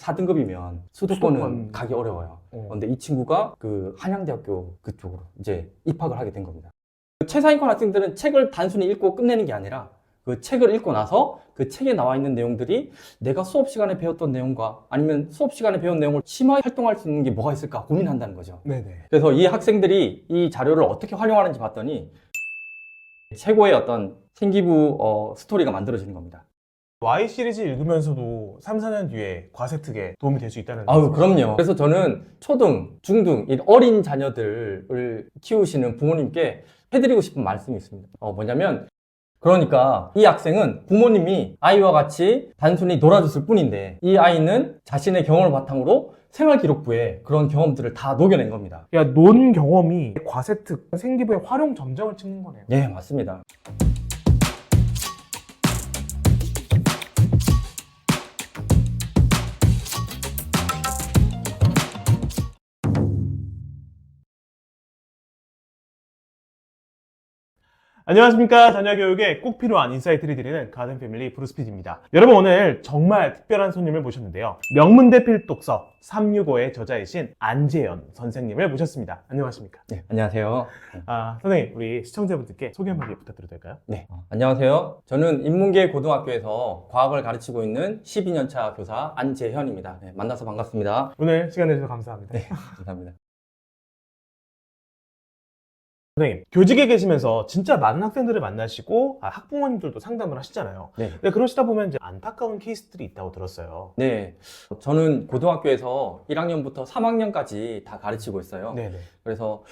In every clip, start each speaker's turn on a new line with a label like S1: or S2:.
S1: 4등급이면 수도권은
S2: 수도권.
S1: 가기 어려워요. 근데 이 친구가 그 한양대학교 그쪽으로 이제 입학을 하게 된 겁니다. 최상위권 학생들은 책을 단순히 읽고 끝내는 게 아니라 그 책을 읽고 나서 그 책에 나와 있는 내용들이 내가 수업 시간에 배웠던 내용과 아니면 수업 시간에 배운 내용을 심화해 활동할 수 있는 게 뭐가 있을까 고민한다는 거죠.
S2: 네네.
S1: 그래서 이 학생들이 이 자료를 어떻게 활용하는지 봤더니 최고의 어떤 생기부 스토리가 만들어지는 겁니다.
S2: Y 시리즈 읽으면서도 3, 4년 뒤에 과세특에 도움이 될 수 있다는
S1: 아유,
S2: 말씀이시죠?
S1: 그럼요. 그래서 저는 초등, 중등, 이 어린 자녀들을 키우시는 부모님께 해드리고 싶은 말씀이 있습니다. 뭐냐면, 그러니까 이 학생은 부모님이 아이와 같이 단순히 놀아줬을 뿐인데, 이 아이는 자신의 경험을 바탕으로 생활기록부에 그런 경험들을 다 녹여낸 겁니다.
S2: 야, 논 경험이 과세특 생기부의 활용 점정을 찍는 거네요.
S1: 예, 맞습니다.
S2: 안녕하십니까. 자녀교육에 꼭 필요한 인사이트를 드리는 가든패밀리 브루스피디입니다. 여러분, 오늘 정말 특별한 손님을 모셨는데요. 명문대필독서 365의 저자이신 안재현 선생님을 모셨습니다. 안녕하십니까.
S1: 네, 안녕하세요.
S2: 선생님, 우리 시청자분들께 소개 한마디 부탁드려도 될까요?
S1: 네, 안녕하세요. 저는 인문계 고등학교에서 과학을 가르치고 있는 12년차 교사 안재현입니다. 네, 만나서 반갑습니다.
S2: 오늘 시간 내주셔서 감사합니다.
S1: 네, 감사합니다.
S2: 선생님, 교직에 계시면서 진짜 많은 학생들을 만나시고 학부모님들도 상담을 하시잖아요.
S1: 네.
S2: 근데 그러시다 보면 이제 안타까운 케이스들이 있다고 들었어요.
S1: 네, 저는 고등학교에서 1학년부터 3학년까지 다 가르치고 있어요.
S2: 네네.
S1: 그래서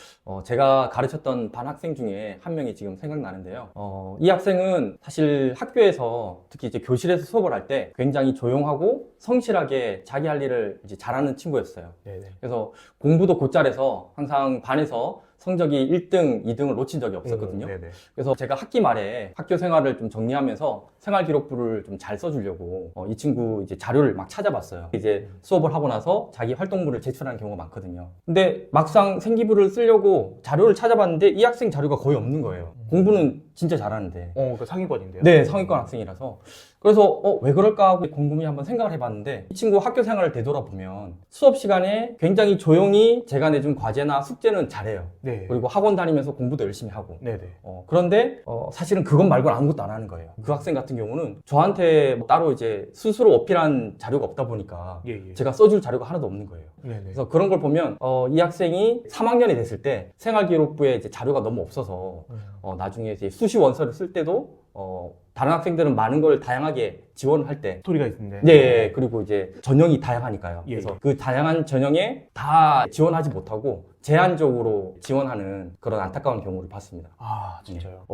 S1: 제가 가르쳤던 반 학생 중에 한 명이 지금 생각나는데요. 이 학생은 사실 학교에서 특히 이제 교실에서 수업을 할 때 굉장히 조용하고 성실하게 자기 할 일을 이제 잘하는 친구였어요.
S2: 네네.
S1: 그래서 공부도 곧잘해서 항상 반에서 성적이 1등, 2등을 놓친 적이 없었거든요.
S2: 네네.
S1: 그래서 제가 학기 말에 학교 생활을 좀 정리하면서 생활 기록부를 좀 잘 써주려고 이 친구 이제 자료를 막 찾아봤어요. 이제 수업을 하고 나서 자기 활동물을 제출하는 경우가 많거든요. 근데 막상 생기부를 쓰려고 자료를 찾아봤는데 이 학생 자료가 거의 없는 거예요. 공부는 진짜 잘하는데.
S2: 그 상위권인데요.
S1: 네, 상위권 학생이라서. 그래서 왜 그럴까 하고 곰곰이 한번 생각을 해봤는데 이 친구 학교 생활을 되돌아보면 수업 시간에 굉장히 조용히 제가 내준 과제나 숙제는 잘해요.
S2: 네.
S1: 그리고 학원 다니면서 공부도 열심히 하고.
S2: 네네.
S1: 그런데 사실은 그것 말고는 아무것도 안 하는 거예요. 그 학생 같은 경우는 저한테 뭐 따로 이제 스스로 어필한 자료가 없다 보니까
S2: 예.
S1: 제가 써줄 자료가 하나도 없는 거예요.
S2: 네네.
S1: 그래서 그런 걸 보면 이 학생이 3학년이 됐을 때 생활기록부에 이제 자료가 너무 없어서 나중에 이제 수시 원서를 쓸 때도 다른 학생들은 많은 걸 다양하게 지원을 할 때
S2: 스토리가 있는데.
S1: 네, 그리고 이제 전형이 다양하니까요.
S2: 예.
S1: 그래서 그 다양한 전형에 다 지원하지 못하고 제한적으로 지원하는 그런 안타까운 경우를 봤습니다.
S2: 진짜요?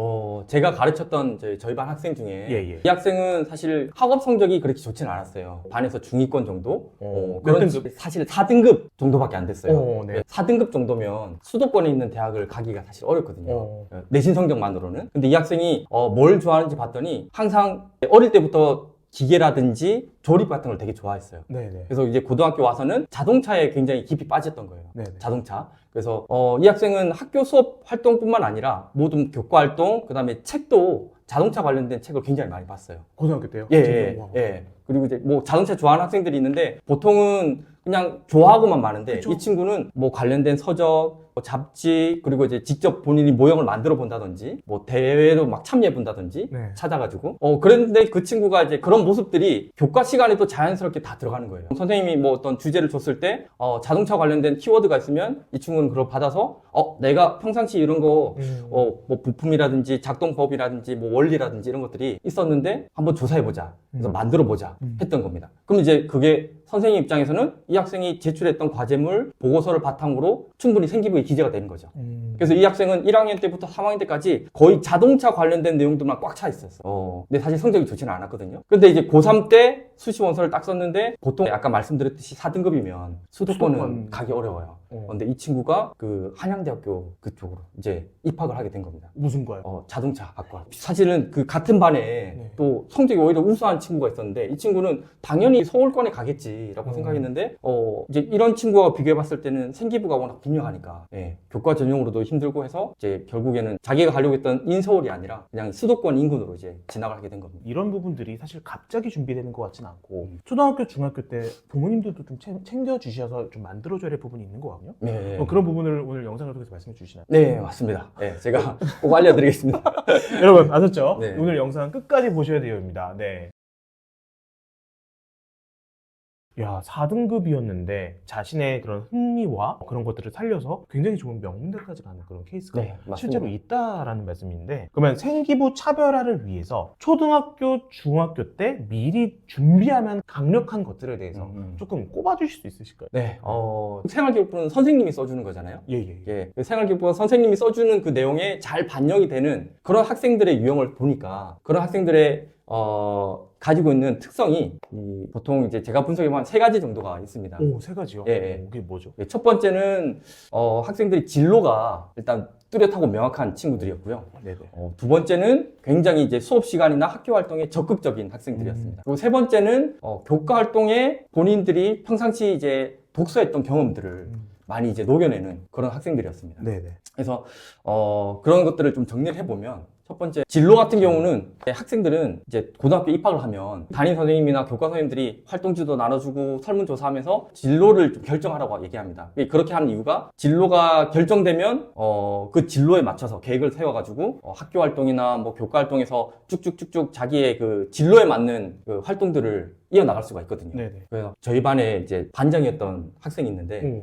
S1: 제가 가르쳤던 저희 반 학생 중에
S2: 예.
S1: 이 학생은 사실 학업 성적이 그렇게 좋지는 않았어요. 반에서 중위권 정도?
S2: 몇
S1: 그런
S2: 등급?
S1: 사실 4등급 정도밖에 안 됐어요.
S2: 네.
S1: 4등급 정도면 수도권에 있는 대학을 가기가 사실 어렵거든요. 내신 성적만으로는. 근데 이 학생이 뭘 좋아하는지 봤더니 항상 어릴 때부터 기계라든지 조립 같은 걸 되게 좋아했어요.
S2: 네네.
S1: 그래서 이제 고등학교 와서는 자동차에 굉장히 깊이 빠졌던 거예요.
S2: 네네.
S1: 자동차. 그래서 이 학생은 학교 수업 활동뿐만 아니라 모든 교과 활동, 그다음에 책도 자동차 관련된 책을 굉장히 많이 봤어요.
S2: 고등학교 때요?
S1: 예. 그리고 이제 뭐 자동차 좋아하는 학생들이 있는데 보통은 그냥 좋아하고만 마는데
S2: 그쵸?
S1: 이 친구는 뭐 관련된 서적, 뭐 잡지, 그리고 이제 직접 본인이 모형을 만들어 본다든지 뭐 대회도 막 참여해 본다든지
S2: 네.
S1: 찾아가지고 그랬는데 그 친구가 이제 그런 모습들이 교과 시간에도 자연스럽게 다 들어가는 거예요. 선생님이 뭐 어떤 주제를 줬을 때 자동차 관련된 키워드가 있으면 이 친구는 그걸 받아서 내가 평상시 이런 거 뭐 부품이라든지 작동법이라든지 뭐 원리라든지 이런 것들이 있었는데 한번 조사해 보자. 그래서 만들어 보자 했던 겁니다. 그럼 이제 그게 선생님 입장에서는 이 학생이 제출했던 과제물, 보고서를 바탕으로 충분히 생기부에 기재가 되는 거죠. 그래서 이 학생은 1학년 때부터 3학년 때까지 거의 자동차 관련된 내용들만 꽉 차 있었어요. 근데 사실 성적이 좋지는 않았거든요. 근데 이제 고3 때 수시 원서를 딱 썼는데 보통 아까 말씀드렸듯이 4등급이면 수도권은
S2: 수도권.
S1: 가기 어려워요. 근데 이 친구가 그 한양대학교 그쪽으로 이제 입학을 하게 된 겁니다.
S2: 무슨 과요?
S1: 자동차학과. 사실은 그 같은 반에
S2: 네.
S1: 또 성적이 오히려 우수한 친구가 있었는데 이 친구는 당연히 서울권에 가겠지라고 생각했는데 이제 이런 친구와 비교해 봤을 때는 생기부가 워낙 분명하니까 교과 전형으로도 힘들고 해서 이제 결국에는 자기가 가려고 했던 인서울이 아니라 그냥 수도권 인근으로 이제 진학을 하게 된 겁니다.
S2: 이런 부분들이 사실 갑자기 준비되는 것 같진 않고 초등학교, 중학교 때 부모님들도 좀 챙겨주셔서 좀 만들어줘야 될 부분이 있는 것 같거든요.
S1: 네.
S2: 그런 부분을 오늘 영상을 통해서 말씀해 주시나요?
S1: 네, 맞습니다. 네, 제가 꼭 알려드리겠습니다.
S2: 여러분 아셨죠?
S1: 네.
S2: 오늘 영상 끝까지 보셔야 되옵니다. 네. 야, 4등급이었는데 자신의 그런 흥미와 그런 것들을 살려서 굉장히 좋은 명문대까지 가는 그런 케이스가
S1: 네, 맞습니다.
S2: 실제로 있다라는 말씀인데, 그러면 생기부 차별화를 위해서 초등학교, 중학교 때 미리 준비하면 강력한 것들에 대해서 조금 꼽아주실 수 있으실까요?
S1: 네, 생활기록부는 선생님이 써주는 거잖아요.
S2: 예.
S1: 그 생활기록부는 선생님이 써주는 그 내용에 잘 반영이 되는 그런 학생들의 유형을 보니까 그런 학생들의 가지고 있는 특성이 보통 이제 제가 분석해보면 3가지 정도가 있습니다.
S2: 오, 3가지요?
S1: 예.
S2: 그게 뭐죠?
S1: 첫 번째는 학생들이 진로가 일단 뚜렷하고 명확한 친구들이었고요.
S2: 네네.
S1: 두 번째는 굉장히 이제 수업 시간이나 학교 활동에 적극적인 학생들이었습니다. 그리고 세 번째는 교과 활동에 본인들이 평상시 이제 독서했던 경험들을 많이 이제 녹여내는 그런 학생들이었습니다.
S2: 네네.
S1: 그래서 그런 것들을 좀 정리를 해보면, 첫 번째, 진로 같은 경우는 학생들은 이제 고등학교 입학을 하면 담임 선생님이나 교과 선생님들이 활동지도 나눠주고 설문조사하면서 진로를 좀 결정하라고 얘기합니다. 그렇게 하는 이유가 진로가 결정되면 그 진로에 맞춰서 계획을 세워가지고 학교 활동이나 뭐 교과 활동에서 쭉쭉쭉쭉 자기의 그 진로에 맞는 그 활동들을 이어나갈 수가 있거든요.
S2: 네네.
S1: 그래서 저희 반에 이제 반장이었던 학생이 있는데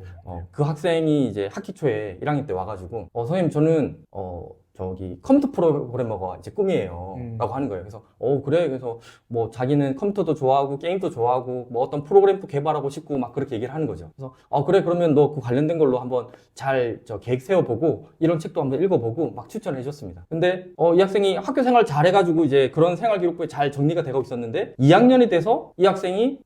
S1: 그 학생이 이제 학기 초에 1학년 때 와가지고 선생님 저는 저기 컴퓨터 프로그래머가 이제 꿈이에요 라고 하는 거예요. 그래서 그래. 그래서 뭐 자기는 컴퓨터도 좋아하고 게임도 좋아하고 뭐 어떤 프로그램도 개발하고 싶고 막 그렇게 얘기를 하는 거죠. 그래서 그래, 그러면 너 그 관련된 걸로 한번 잘 계획 세워보고 이런 책도 한번 읽어보고 막 추천을 해줬습니다. 근데 이 학생이 학교 생활 잘 해가지고 이제 그런 생활 기록부에 잘 정리가 되고 있었는데 2학년이 돼서 이 학생이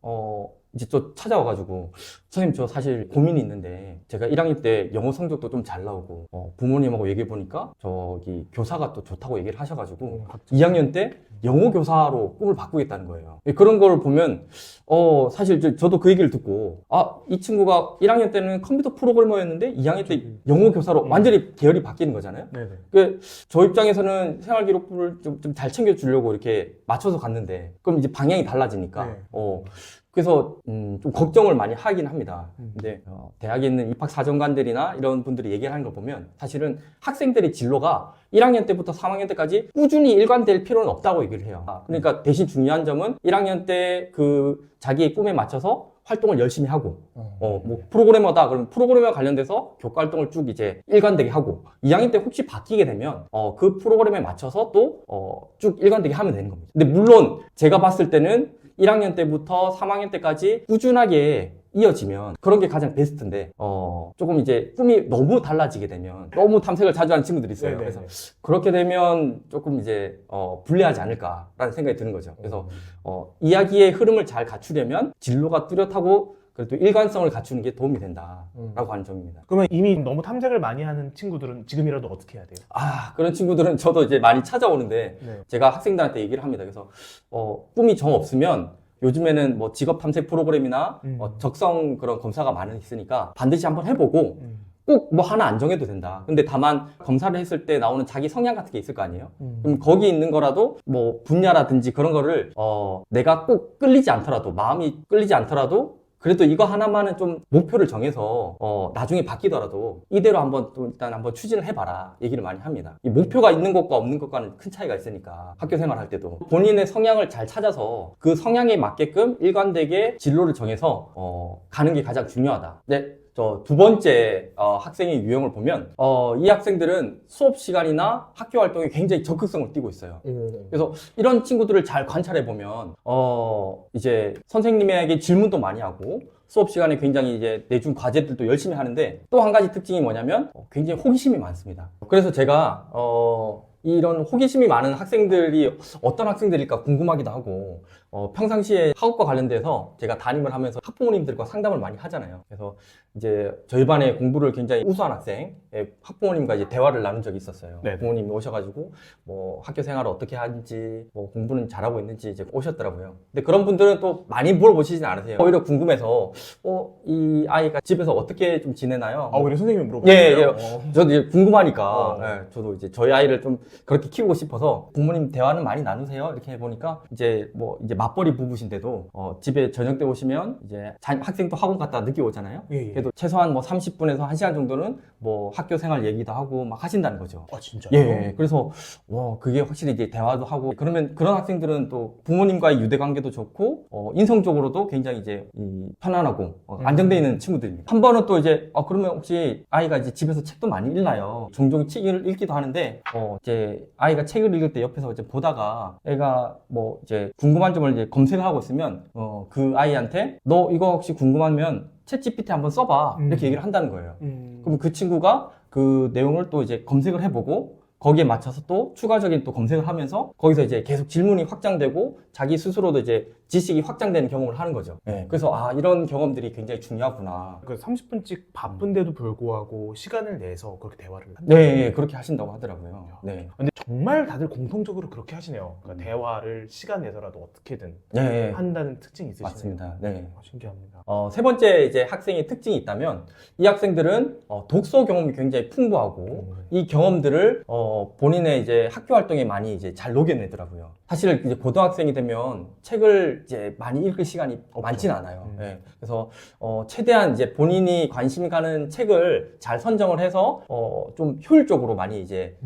S1: 이제 또 찾아와가지고 선생님 저 사실 고민이 있는데 제가 1학년 때 영어 성적도 좀 잘 나오고 부모님하고 얘기해보니까 저기 교사가 또 좋다고 얘기를 하셔가지고 2학년 때 영어 교사로 꿈을 바꾸겠다는 거예요. 그런 걸 보면 사실 저도 그 얘기를 듣고 이 친구가 1학년 때는 컴퓨터 프로그래머였는데 2학년 때 영어 교사로 완전히 계열이 바뀌는 거잖아요.
S2: 네네.
S1: 저 입장에서는 생활기록부를 좀 잘 챙겨주려고 이렇게 맞춰서 갔는데 그럼 이제 방향이 달라지니까
S2: 네.
S1: 그래서 좀 걱정을 많이 하긴 합니다. 근데 대학에 있는 입학사정관들이나 이런 분들이 얘기를 하는 걸 보면 사실은 학생들의 진로가 1학년 때부터 3학년 때까지 꾸준히 일관될 필요는 없다고 얘기를 해요. 그러니까 대신 중요한 점은 1학년 때 그 자기의 꿈에 맞춰서 활동을 열심히 하고 뭐 프로그래머다 그러면 프로그래머 관련돼서 교과 활동을 쭉 이제 일관되게 하고 2학년 때 혹시 바뀌게 되면 그 프로그램에 맞춰서 또 쭉 일관되게 하면 되는 겁니다. 근데 물론 제가 봤을 때는 1학년 때부터 3학년 때까지 꾸준하게 이어지면 그런 게 가장 베스트인데 조금 이제 꿈이 너무 달라지게 되면 너무 탐색을 자주 하는 친구들이 있어요.
S2: 네네네.
S1: 그래서 그렇게 되면 조금 이제 불리하지 않을까라는 생각이 드는 거죠. 그래서 이야기의 흐름을 잘 갖추려면 진로가 뚜렷하고 그래도 일관성을 갖추는 게 도움이 된다라고 하는 점입니다.
S2: 그러면 이미 너무 탐색을 많이 하는 친구들은 지금이라도 어떻게 해야 돼요?
S1: 그런 친구들은 저도 이제 많이 찾아오는데
S2: 네.
S1: 제가 학생들한테 얘기를 합니다. 그래서 꿈이 정 없으면 요즘에는 뭐 직업 탐색 프로그램이나 적성 그런 검사가 많이 있으니까 반드시 한번 해보고 꼭 뭐 하나 안 정해도 된다. 근데 다만 검사를 했을 때 나오는 자기 성향 같은 게 있을 거 아니에요? 그럼 거기 있는 거라도 뭐 분야라든지 그런 거를 내가 꼭 끌리지 않더라도 마음이 끌리지 않더라도 그래도 이거 하나만은 좀 목표를 정해서 나중에 바뀌더라도 이대로 한번 또 일단 한번 추진을 해봐라 얘기를 많이 합니다. 이 목표가 있는 것과 없는 것과는 큰 차이가 있으니까 학교 생활할 때도 본인의 성향을 잘 찾아서 그 성향에 맞게끔 일관되게 진로를 정해서 가는 게 가장 중요하다. 네. 저 두 번째 학생의 유형을 보면 이 학생들은 수업 시간이나 학교 활동에 굉장히 적극성을 띠고 있어요. 그래서 이런 친구들을 잘 관찰해 보면 이제 선생님에게 질문도 많이 하고 수업 시간에 굉장히 이제 내준 과제들도 열심히 하는데 또 한 가지 특징이 뭐냐면 굉장히 호기심이 많습니다. 그래서 제가 이런 호기심이 많은 학생들이 어떤 학생들일까 궁금하기도 하고 평상시에 학업과 관련돼서 제가 담임을 하면서 학부모님들과 상담을 많이 하잖아요. 그래서 이제 저희 반에 공부를 굉장히 우수한 학생, 학부모님과 이제 대화를 나눈 적이 있었어요.
S2: 네네.
S1: 부모님이 오셔가지고 뭐 학교 생활을 어떻게 하는지, 뭐 공부는 잘하고 있는지 이제 오셨더라고요. 근데 그런 분들은 또 많이 물어보시진 않으세요. 오히려 궁금해서 이 아이가 집에서 어떻게 좀 지내나요?
S2: 오히려 선생님이 물어보세요.
S1: 예. 저도 이제 궁금하니까
S2: 어.
S1: 저도 이제 저희 아이를 좀 그렇게 키우고 싶어서 부모님 대화는 많이 나누세요 이렇게 해보니까 이제 맞벌이 부부신데도 집에 저녁 때 오시면 이제 학생도 학원 갔다 늦게 오잖아요.
S2: 예.
S1: 그래도 최소한 뭐 30분에서 1시간 정도는 뭐 학교 생활 얘기도 하고 막 하신다는 거죠.
S2: 진짜요?
S1: 예. 그래서 그게 확실히 이제 대화도 하고 그러면 그런 학생들은 또 부모님과의 유대 관계도 좋고 인성적으로도 굉장히 이제 편안하고 안정되어 있는 친구들입니다. 한 번은 또 이제 그러면 혹시 아이가 이제 집에서 책도 많이 읽나요? 종종 책을 읽기도 하는데 이제 아이가 책을 읽을 때 옆에서 이제 보다가 애가 뭐 이제 궁금한 점을 이제 검색을 하고 있으면 그 아이한테 너 이거 혹시 궁금하면 챗GPT 한번 써봐 이렇게 얘기를 한다는 거예요. 그럼 그 친구가 그 내용을 또 이제 검색을 해보고 거기에 맞춰서 또 추가적인 또 검색을 하면서 거기서 이제 계속 질문이 확장되고 자기 스스로도 이제 지식이 확장되는 경험을 하는 거죠. 네, 그래서 이런 경험들이 굉장히 중요하구나.
S2: 그 30분씩 바쁜데도 불구하고 시간을 내서 그렇게 대화를 한다.
S1: 네, 그렇게 하신다고 하더라고요. 네.
S2: 근데 정말 다들 공통적으로 그렇게 하시네요. 그러니까 대화를 시간 내서라도 어떻게든
S1: 네,
S2: 한다는 특징이 있으시네요.
S1: 맞습니다. 네.
S2: 신기합니다.
S1: 세 번째 이제 학생의 특징이 있다면 이 학생들은 독서 경험이 굉장히 풍부하고 이 경험들을 본인의 이제 학교 활동에 많이 이제 잘 녹여내더라고요. 사실 이제 고등학생이 되면 책을 이제 많이 읽을 시간이 많지는 않아요. 네. 그래서 최대한 이제 본인이 관심이 가는 책을 잘 선정을 해서 좀 효율적으로 많이 이제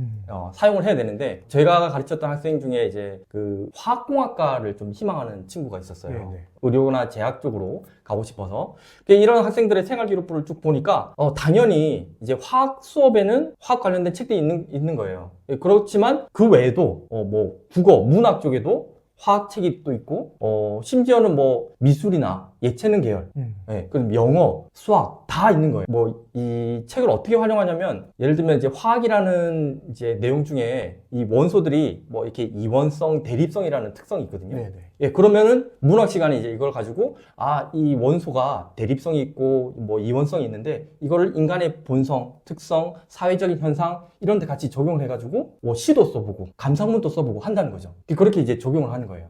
S1: 사용을 해야 되는데 제가 가르쳤던 학생 중에 이제 그 화학공학과를 좀 희망하는 친구가 있었어요.
S2: 네네.
S1: 의료나 제약 쪽으로 가고 싶어서 이런 학생들의 생활기록부를 쭉 보니까 당연히 이제 화학 수업에는 화학 관련된 책들이 있는 거예요. 그렇지만 그 외에도 뭐 국어, 문학 쪽에도 화학책이 또 있고 심지어는 뭐 미술이나 예체능 계열 그리고 영어, 수학 다 있는 거예요. 뭐 이 책을 어떻게 활용하냐면 예를 들면 이제 화학이라는 이제 내용 중에 이 원소들이 뭐 이렇게 이원성, 대립성이라는 특성이 있거든요.
S2: 네네.
S1: 예, 그러면은 문학 시간에 이제 이걸 가지고 이 원소가 대립성이 있고 뭐 이원성이 있는데 이거를 인간의 본성, 특성, 사회적인 현상 이런 데 같이 적용을 해가지고 뭐 시도 써보고 감상문도 써보고 한다는 거죠. 그렇게 이제 적용을 하는 거예요.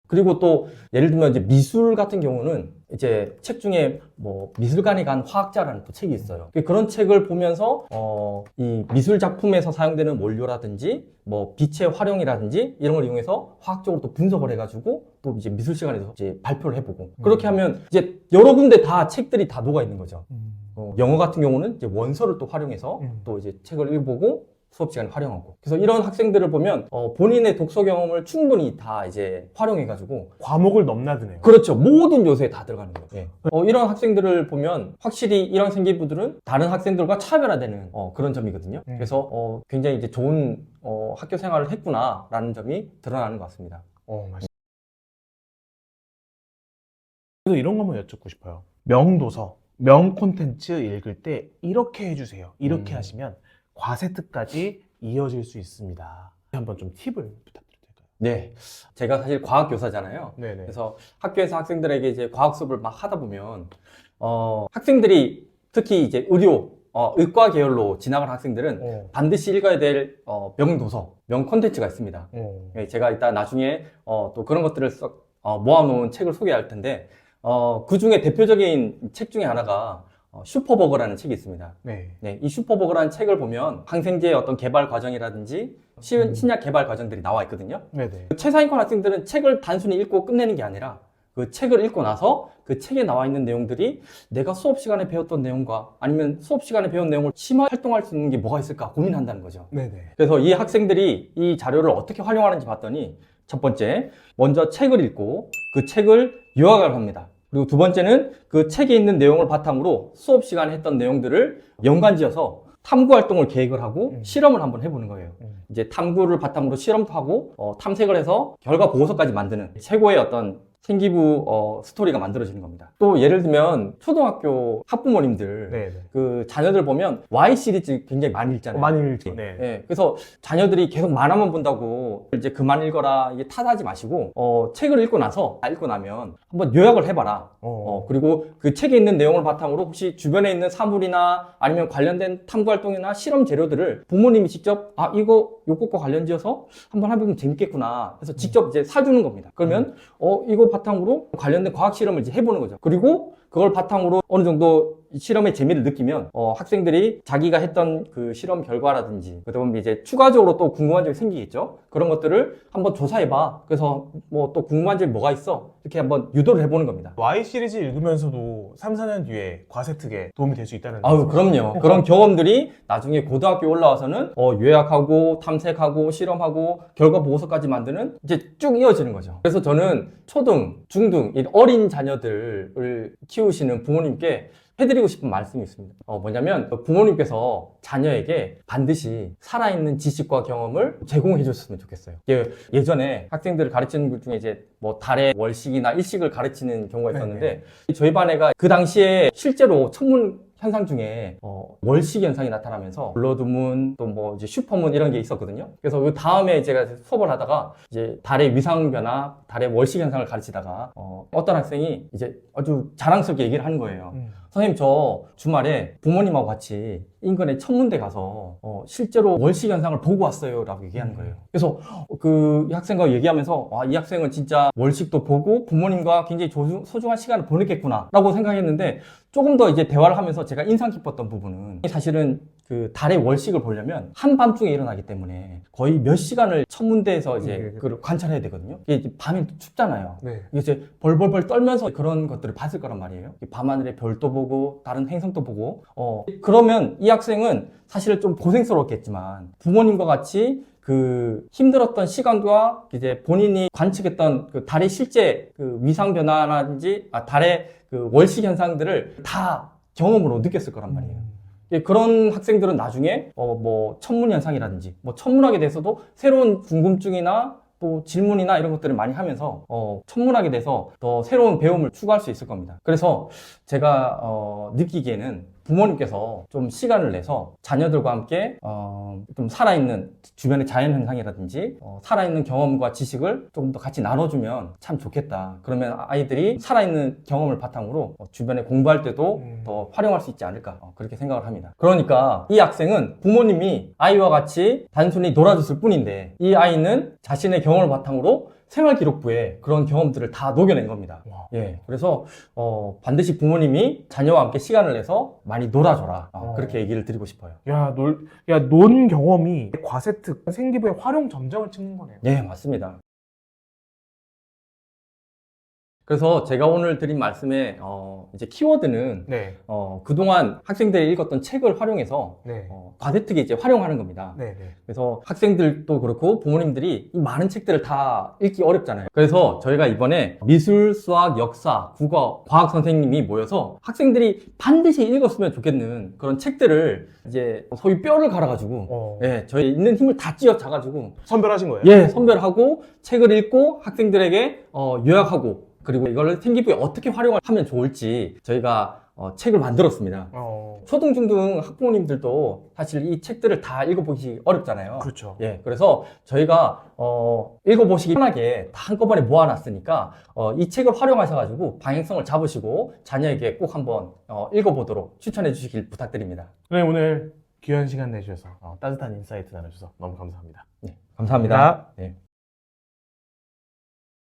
S1: 그리고 또 예를 들면 이제 미술 같은 경우는 이제 책 중에 뭐 미술관에 간 화학자라는 또 책이 있어요. 그런 책을 보면서 이 미술 작품에서 사용되는 원료라든지 뭐 빛의 활용이라든지 이런 걸 이용해서 화학적으로 또 분석을 해가지고 또 이제 미술 시간에서 이제 발표를 해보고 그렇게 하면 이제 여러 군데 다 책들이 다 녹아 있는 거죠. 영어 같은 경우는 이제 원서를 또 활용해서 또 이제 책을 읽어보고 수업 시간에 활용하고. 그래서 이런 학생들을 보면 본인의 독서 경험을 충분히 다 이제 활용해가지고
S2: 과목을 넘나드네요.
S1: 그렇죠. 모든 요소에 다 들어가는 거예요. 예. 이런 학생들을 보면 확실히 이런 생기부들은 다른 학생들과 차별화되는 그런 점이거든요. 그래서 굉장히 이제 좋은 학교 생활을 했구나라는 점이 드러나는 것 같습니다.
S2: 맞습니다. 그래서 이런 거 한번 여쭙고 싶어요. 명도서, 명 콘텐츠 읽을 때 이렇게 해주세요. 이렇게 하시면 과세특까지 이어질 수 있습니다. 한번 좀 팁을 부탁드려도 될까요?
S1: 네. 제가 사실 과학 교사잖아요.
S2: 네네.
S1: 그래서 학교에서 학생들에게 이제 과학 수업을 막 하다 보면 학생들이 특히 이제 의과 계열로 진학한 학생들은 반드시 읽어야 될 명도서, 명 콘텐츠가 있습니다. 네, 제가 이따 나중에 또 그런 것들을 모아놓은 책을 소개할 텐데 그 중에 대표적인 책 중에 하나가 슈퍼버거라는 책이 있습니다.
S2: 네.
S1: 네, 이 슈퍼버거라는 책을 보면 항생제의 어떤 개발 과정이라든지 신약 개발 과정들이 나와 있거든요.
S2: 네네.
S1: 최상위권 학생들은 책을 단순히 읽고 끝내는 게 아니라 그 책을 읽고 나서 그 책에 나와 있는 내용들이 내가 수업 시간에 배웠던 내용과 아니면 수업 시간에 배운 내용을 심화 활동할 수 있는 게 뭐가 있을까 고민한다는 거죠.
S2: 네네.
S1: 그래서 이 학생들이 이 자료를 어떻게 활용하는지 봤더니 첫 번째, 먼저 책을 읽고 그 책을 요약을 합니다. 그리고 두 번째는 그 책에 있는 내용을 바탕으로 수업 시간에 했던 내용들을 연관지어서 탐구 활동을 계획을 하고 실험을 한번 해보는 거예요. 이제 탐구를 바탕으로 실험도 하고 탐색을 해서 결과 보고서까지 만드는 최고의 어떤 생기부 스토리가 만들어지는 겁니다. 또 예를 들면 초등학교 학부모님들
S2: 네, 네.
S1: 그 자녀들 보면 Y 시리즈 굉장히 많이 읽잖아요.
S2: 많이 읽죠. 네.
S1: 예, 그래서 자녀들이 계속 만화만 본다고 이제 그만 읽어라 이게 탓하지 마시고 책을 읽고 나면 한번 요약을 해봐라. 그리고 그 책에 있는 내용을 바탕으로 혹시 주변에 있는 사물이나 아니면 관련된 탐구 활동이나 실험 재료들을 부모님이 직접 요것과 관련지어서 한번 해보면 재밌겠구나 해서 직접 이제 사주는 겁니다. 그러면 이거 바탕으로 관련된 과학 실험을 이제 해보는 거죠. 그리고 그걸 바탕으로 어느 정도 실험의 재미를 느끼면 학생들이 자기가 했던 그 실험 결과라든지 그다음에 이제 추가적으로 또 궁금한 점이 생기겠죠. 그런 것들을 한번 조사해봐. 그래서 뭐 또 궁금한 점이 뭐가 있어? 이렇게 한번 유도를 해보는 겁니다.
S2: Y 시리즈 읽으면서도 3, 4년 뒤에 과세특에 도움이 될 수 있다는
S1: 아유, 그럼요. 그런 경험들이 나중에 고등학교에 올라와서는 요약하고 탐색하고 실험하고 결과 보고서까지 만드는 이제 쭉 이어지는 거죠. 그래서 저는 초등, 중등 이 어린 자녀들을 키우시는 부모님께 해드리고 싶은 말씀이 있습니다. 뭐냐면 부모님께서 자녀에게 반드시 살아있는 지식과 경험을 제공해 줬으면 좋겠어요. 예전에 학생들을 가르치는 것 중에 이제 뭐 달의 월식이나 일식을 가르치는 경우가 있었는데 저희 반 애가 그 당시에 실제로 천문 현상 중에 월식 현상이 나타나면서 블러드문 또 뭐 이제 슈퍼문 이런 게 있었거든요. 그래서 그 다음에 제가 수업을 하다가 이제 달의 위상 변화, 달의 월식 현상을 가르치다가 어떤 학생이 이제 아주 자랑스럽게 얘기를 하는 거예요. 선생님, 저 주말에 부모님하고 같이 인근의 천문대 가서 실제로 월식 현상을 보고 왔어요 라고 얘기하는 거예요. 그래서 이 학생과 얘기하면서 이 학생은 진짜 월식도 보고 부모님과 굉장히 소중한 시간을 보냈겠구나 라고 생각했는데, 조금 더 이제 대화를 하면서 제가 인상 깊었던 부분은 사실은 그 달의 월식을 보려면 한밤중에 일어나기 때문에 거의 몇 시간을 천문대에서 이제 그걸 관찰해야 되거든요. 이게 이제 밤에 춥잖아요. 이제 벌벌벌 떨면서 그런 것들을 봤을 거란 말이에요. 밤하늘에 별도 보고 다른 행성도 보고 그러면 이 학생은 사실 좀 고생스러웠겠지만 부모님과 같이 그 힘들었던 시간과 이제 본인이 관측했던 그 달의 실제 그 위상 변화라든지 달의 그 월식 현상들을 다 경험으로 느꼈을 거란 말이에요. 그런 학생들은 나중에 뭐 천문 현상이라든지 뭐 천문학에 대해서도 새로운 궁금증이나 또 질문이나 이런 것들을 많이 하면서 천문학에 대해서 더 새로운 배움을 추구할 수 있을 겁니다. 그래서 제가 느끼기에는 부모님께서 좀 시간을 내서 자녀들과 함께 좀 살아있는 주변의 자연 현상이라든지 살아있는 경험과 지식을 조금 더 같이 나눠주면 참 좋겠다. 그러면 아이들이 살아있는 경험을 바탕으로 주변에 공부할 때도 더 활용할 수 있지 않을까, 그렇게 생각을 합니다. 그러니까 이 학생은 부모님이 아이와 같이 단순히 놀아줬을 뿐인데 이 아이는 자신의 경험을 바탕으로 생활기록부에 그런 경험들을 다 녹여낸 겁니다. 예, 그래서 반드시 부모님이 자녀와 함께 시간을 내서 많이 놀아줘라, 그렇게 얘기를 드리고 싶어요.
S2: 논 경험이 과세특 생기부의 활용 점정을 찍는 거네요.
S1: 예, 맞습니다. 그래서 제가 오늘 드린 말씀에 이제 키워드는 그동안 학생들이 읽었던 책을 활용해서 과세특에 이제 활용하는 겁니다. 그래서 학생들도 그렇고 부모님들이 이 많은 책들을 다 읽기 어렵잖아요. 그래서 저희가 이번에 미술, 수학, 역사, 국어, 과학 선생님이 모여서 학생들이 반드시 읽었으면 좋겠는 그런 책들을 이제 소위 뼈를 갈아가지고 저희 있는 힘을 다 쥐어짜가지고
S2: 선별하신 거예요?
S1: 예, 선별하고 책을 읽고 학생들에게 요약하고, 그리고 이걸 생기부에 어떻게 활용을 하면 좋을지 저희가 책을 만들었습니다. 초등, 중등 학부모님들도 사실 이 책들을 다 읽어보기 어렵잖아요.
S2: 그렇죠.
S1: 예, 그래서 저희가 읽어보시기 편하게 다 한꺼번에 모아놨으니까 이 책을 활용하셔가지고 방향성을 잡으시고 자녀에게 꼭 한번 읽어보도록 추천해 주시길 부탁드립니다.
S2: 네, 오늘 귀한 시간 내주셔서 따뜻한 인사이트 나눠주셔서 너무 감사합니다.
S1: 네, 감사합니다. 네.